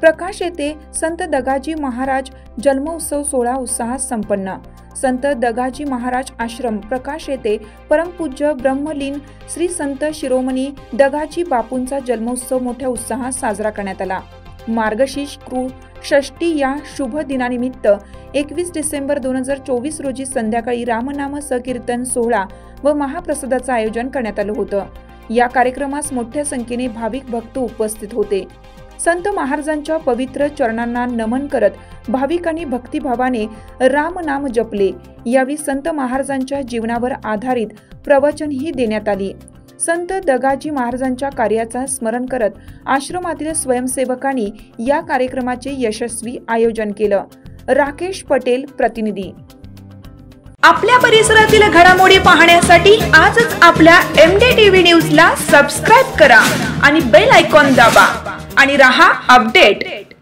प्रकाश येथे संत दगाजी महाराज जन्मोत्सव सोहळा उत्साहात संपन्न। संत दगाजी महाराज आश्रम प्रकाश येथे परमपूज्य ब्रह्मलीन श्री संत शिरोमणी दगाजी बापूंचा जन्मोत्सव मोठ्या उत्साहात साजरा करण्यात आला। मार्गशीर्ष षष्ठी या शुभ दिनानिमित्त 21 डिसेंबर 2024 रोजी संध्याकाळी रामनाम संकीर्तन सोहळा व महाप्रसादाचं आयोजन करण्यात आलं होतं। या कार्यक्रमास मोठ्या संख्येने भाविक भक्त उपस्थित होते। संत महाराजांच्या पवित्र चरणांना नमन करत भाविकांनी भक्तिभावाने रामनाम जपले। यावेळी संत महाराजांच्या जीवनावर आधारित प्रवचनही देण्यात आली। संत दगाजी महाराजांच्या कार्याचा स्मरण करत आश्रमातील स्वयंसेवकांनी या कार्यक्रमाचे यशस्वी आयोजन केलं। राकेश पटेल, प्रतिनिधी। आपल्या परिसरातील घडामोडी पाहण्यासाठी आजच आपल्या MDTV न्यूजला सबस्क्राइब करा आणि बेल आयकॉन दाबा आणि रहा अपडेट।